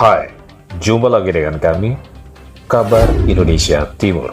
Hai, jumpa lagi dengan kami, Kabar Indonesia Timur.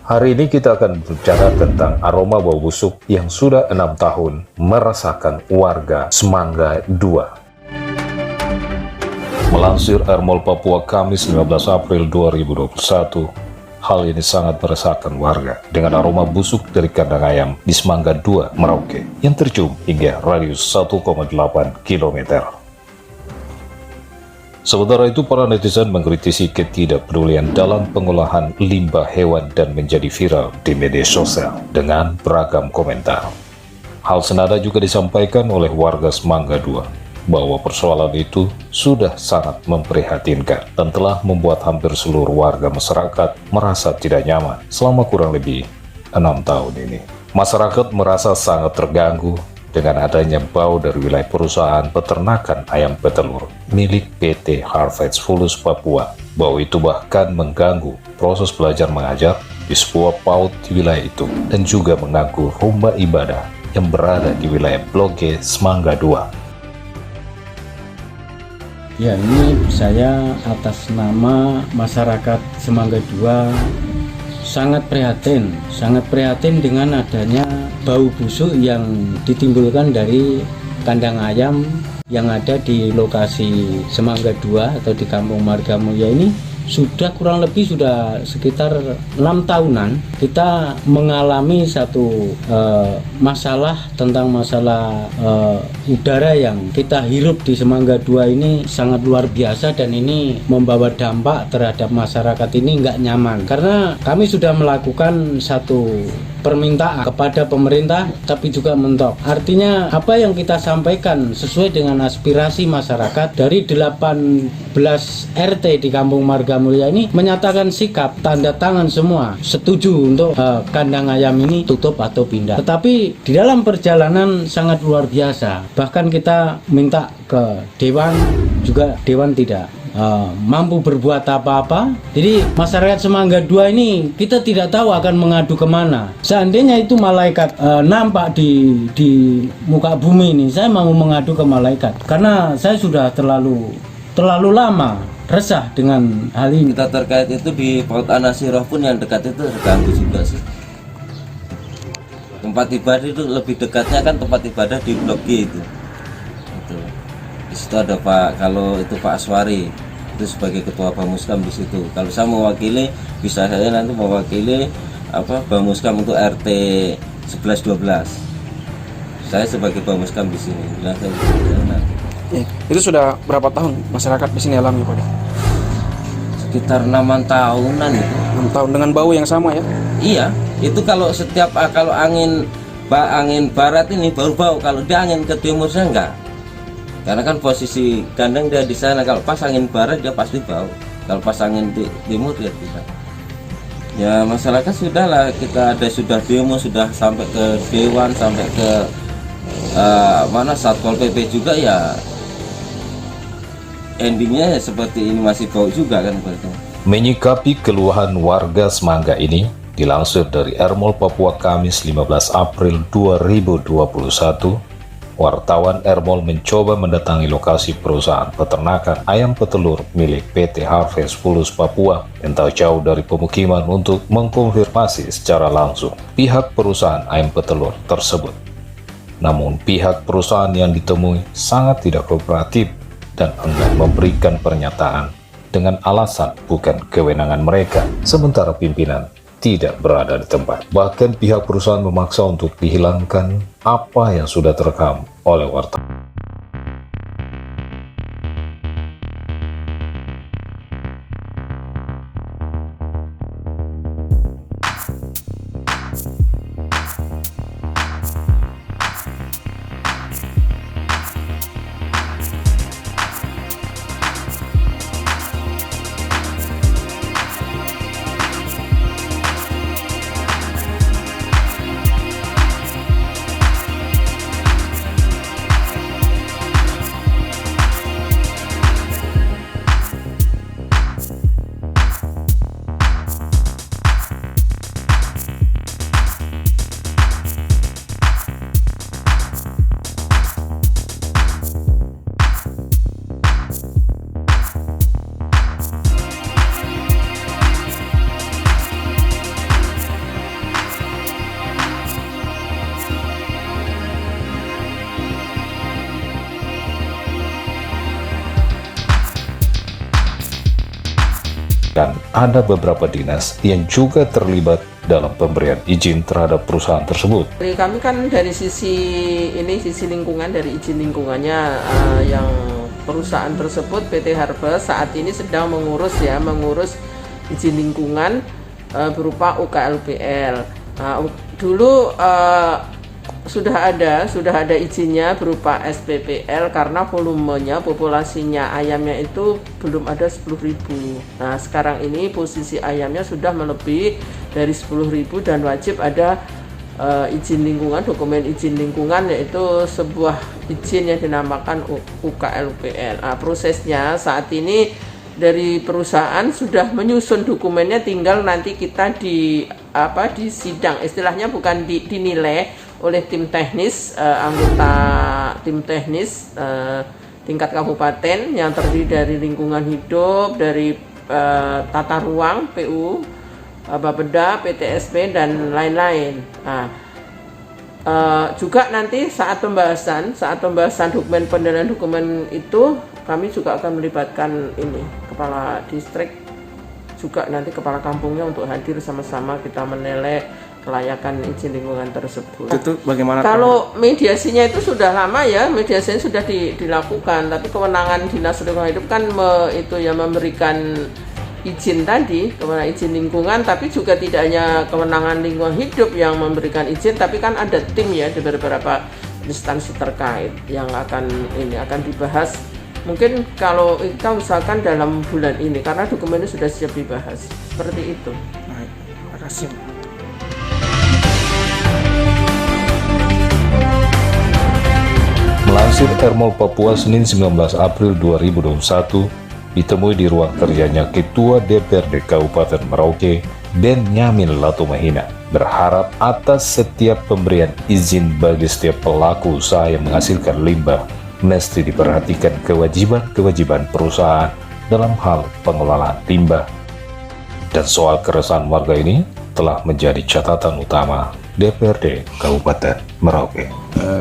Hari ini kita akan berbicara tentang aroma bau busuk yang sudah 6 tahun merasakan warga Semangga II. Melansir Ermol Papua Kamis 15 April 2021, hal ini sangat meresahkan warga dengan aroma busuk dari kandang ayam di Semangga II, Merauke, yang tercium hingga radius 1,8 km. Sementara itu, para netizen mengkritisi ketidakpedulian dalam pengolahan limbah hewan dan menjadi viral di media sosial dengan beragam komentar. Hal senada juga disampaikan oleh warga Semangga II, bahwa persoalan itu sudah sangat memprihatinkan dan telah membuat hampir seluruh warga masyarakat merasa tidak nyaman selama kurang lebih 6 tahun ini. Masyarakat merasa sangat terganggu dengan adanya bau dari wilayah perusahaan peternakan ayam petelur milik PT Harvest Fulus Papua. Bau itu bahkan mengganggu proses belajar mengajar di sebuah PAUD di wilayah itu dan juga mengganggu rumah ibadah yang berada di wilayah Blok G Semangga II. Ya, ini saya atas nama masyarakat Semangga II sangat prihatin dengan adanya bau busuk yang ditimbulkan dari kandang ayam yang ada di lokasi Semangga II atau di Kampung Margamulya ini. Sudah kurang lebih sekitar 6 tahunan kita mengalami satu masalah tentang masalah udara yang kita hirup di Semangga II ini sangat luar biasa, dan ini membawa dampak terhadap masyarakat ini nggak nyaman. Karena kami sudah melakukan satu permintaan kepada pemerintah tapi juga mentok. Artinya apa yang kita sampaikan sesuai dengan aspirasi masyarakat dari 18 RT di Kampung Margamulya ini menyatakan sikap, tanda tangan semua setuju untuk kandang ayam ini tutup atau pindah. Tetapi di dalam perjalanan sangat luar biasa. Bahkan kita minta ke dewan, juga dewan tidak mampu berbuat apa-apa. Jadi masyarakat Semangga II ini kita tidak tahu akan mengadu kemana. Seandainya itu malaikat nampak di muka bumi ini, saya mau mengadu ke malaikat karena saya sudah terlalu lama resah dengan hal ini. Kita terkait itu di PAUD Anasiroh pun yang dekat itu terganggu juga sih. Tempat ibadah itu lebih dekatnya kan tempat ibadah di Blok G itu. Di situ ada Pak Aswari, itu sebagai ketua Bamuskam di situ. Kalau saya mewakili, bisa saya nanti mewakili Bamuskam untuk RT 11-12. Saya sebagai Bamuskam di sini. Itu sudah berapa tahun masyarakat di sini alami, Pak? Sekitar 6 tahunan itu. 6 tahun dengan bau yang sama ya? Iya, itu kalau angin barat ini baru bau, kalau dia angin ke timur saya enggak. Karena kan posisi kandang dia di sana, kalau pas angin barat dia pasti bau, kalau pas angin timur dia tidak. Ya masyarakat sudahlah, kita sudah demo, sudah sampai ke dewan, sampai ke Satpol PP juga, ya endingnya seperti ini, masih bau juga kan. Menyikapi keluhan warga Semangga ini, dilansir dari Ermol Papua Kamis 15 April 2021, wartawan Ermol mencoba mendatangi lokasi perusahaan peternakan ayam petelur milik PT Harvest Fulus Papua yang tak jauh dari pemukiman untuk mengkonfirmasi secara langsung pihak perusahaan ayam petelur tersebut. Namun pihak perusahaan yang ditemui sangat tidak kooperatif dan enggan memberikan pernyataan dengan alasan bukan kewenangan mereka, sementara pimpinan tidak berada di tempat. Bahkan pihak perusahaan memaksa untuk dihilangkan apa yang sudah terekam oleh wartawan. Dan ada beberapa dinas yang juga terlibat dalam pemberian izin terhadap perusahaan tersebut. Dari kami kan dari sisi lingkungan, dari izin lingkungannya yang perusahaan tersebut PT Harvest saat ini sedang mengurus izin lingkungan berupa UKLPL. Dulu sudah ada izinnya berupa SPPL karena volumenya, populasinya ayamnya itu belum ada 10.000. Nah, sekarang ini posisi ayamnya sudah melebihi dari 10.000 dan wajib ada izin lingkungan, dokumen izin lingkungan, yaitu sebuah izin yang dinamakan UKLPL. Nah, prosesnya saat ini dari perusahaan sudah menyusun dokumennya, tinggal nanti kita di sidang, istilahnya bukan dinilai oleh tim teknis, anggota tim teknis tingkat kabupaten yang terdiri dari lingkungan hidup, dari tata ruang, PU, Bapeda, PTSP dan lain-lain. Nah, juga nanti saat pembahasan dokumen penilaian dokumen itu kami juga akan melibatkan kepala distrik, juga nanti kepala kampungnya untuk hadir sama-sama kita menilai kelayakan izin lingkungan tersebut. Itu bagaimana? Kalau mediasinya itu sudah lama ya, mediasinya sudah dilakukan, tapi kewenangan Dinas Lingkungan Hidup kan memberikan izin tadi, kewenangan izin lingkungan, tapi juga tidak hanya kewenangan lingkungan hidup yang memberikan izin, tapi kan ada tim ya di beberapa instansi terkait yang akan dibahas. Mungkin kalau kita usahakan dalam bulan ini karena dokumennya sudah siap dibahas. Seperti itu. Baik, terima kasih. Melansir Ermol Papua Senin 19 April 2021, ditemui di ruang kerjanya Ketua DPRD Kabupaten Merauke, Benyamin Latumahina, berharap atas setiap pemberian izin bagi setiap pelaku usaha yang menghasilkan limbah, mesti diperhatikan kewajiban-kewajiban perusahaan dalam hal pengelolaan limbah. Dan soal keresahan warga ini telah menjadi catatan utama DPRD Kabupaten Merauke.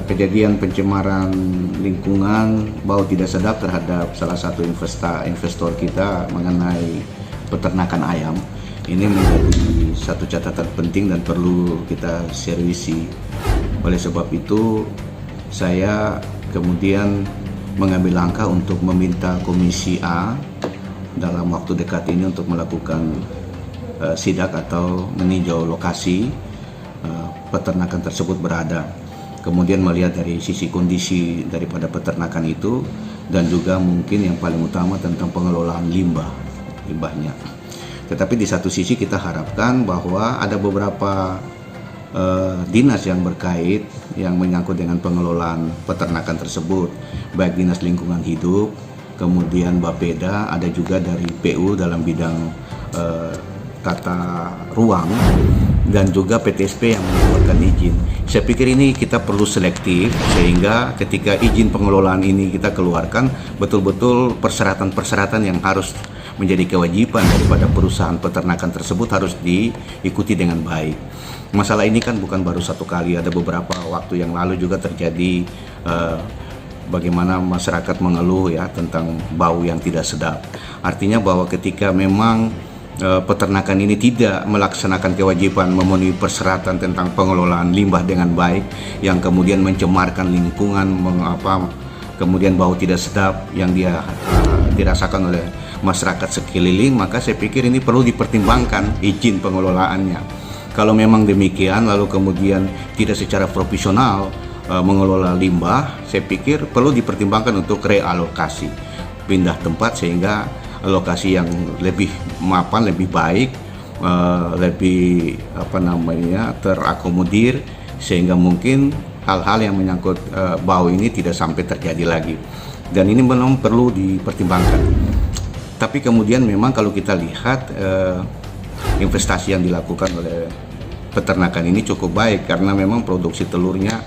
Kejadian pencemaran lingkungan, bau tidak sedap terhadap salah satu investor kita mengenai peternakan ayam, ini menjadi satu catatan penting dan perlu kita seriusi. Oleh sebab itu, saya kemudian mengambil langkah untuk meminta Komisi A dalam waktu dekat ini untuk melakukan sidak atau meninjau lokasi peternakan tersebut berada, kemudian melihat dari sisi kondisi daripada peternakan itu, dan juga mungkin yang paling utama tentang pengelolaan limbahnya. Tetapi di satu sisi kita harapkan bahwa ada beberapa dinas yang berkait yang menyangkut dengan pengelolaan peternakan tersebut, baik Dinas Lingkungan Hidup, kemudian Bapeda, ada juga dari PU dalam bidang tata ruang, dan juga PTSP yang mengeluarkan izin. Saya pikir ini kita perlu selektif, sehingga ketika izin pengelolaan ini kita keluarkan, betul-betul persyaratan-persyaratan yang harus menjadi kewajiban daripada perusahaan peternakan tersebut harus diikuti dengan baik. Masalah ini kan bukan baru satu kali, ada beberapa waktu yang lalu juga terjadi bagaimana masyarakat mengeluh ya tentang bau yang tidak sedap. Artinya bahwa ketika memang peternakan ini tidak melaksanakan kewajiban memenuhi persyaratan tentang pengelolaan limbah dengan baik, yang kemudian mencemarkan lingkungan, kemudian bau tidak sedap yang dirasakan oleh masyarakat sekeliling, maka saya pikir ini perlu dipertimbangkan izin pengelolaannya. Kalau memang demikian lalu kemudian tidak secara profesional mengelola limbah, saya pikir perlu dipertimbangkan untuk realokasi, pindah tempat sehingga lokasi yang lebih mapan, lebih baik, lebih terakomodir, sehingga mungkin hal-hal yang menyangkut bau ini tidak sampai terjadi lagi. Dan ini memang perlu dipertimbangkan. Tapi kemudian memang kalau kita lihat investasi yang dilakukan oleh peternakan ini cukup baik, karena memang produksi telurnya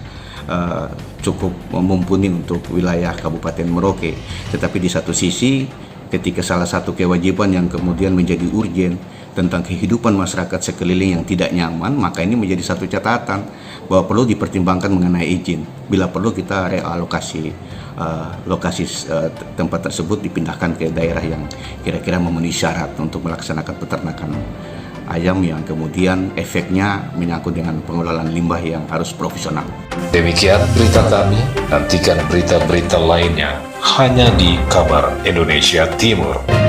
cukup mumpuni untuk wilayah Kabupaten Merauke. Tetapi di satu sisi, ketika salah satu kewajiban yang kemudian menjadi urgen tentang kehidupan masyarakat sekeliling yang tidak nyaman, maka ini menjadi satu catatan bahwa perlu dipertimbangkan mengenai izin. Bila perlu kita realokasi lokasi tempat tersebut dipindahkan ke daerah yang kira-kira memenuhi syarat untuk melaksanakan peternakan ayam yang kemudian efeknya menyangkut dengan pengelolaan limbah yang harus profesional. Demikian berita kami, nantikan berita-berita lainnya hanya di Kabar Indonesia Timur.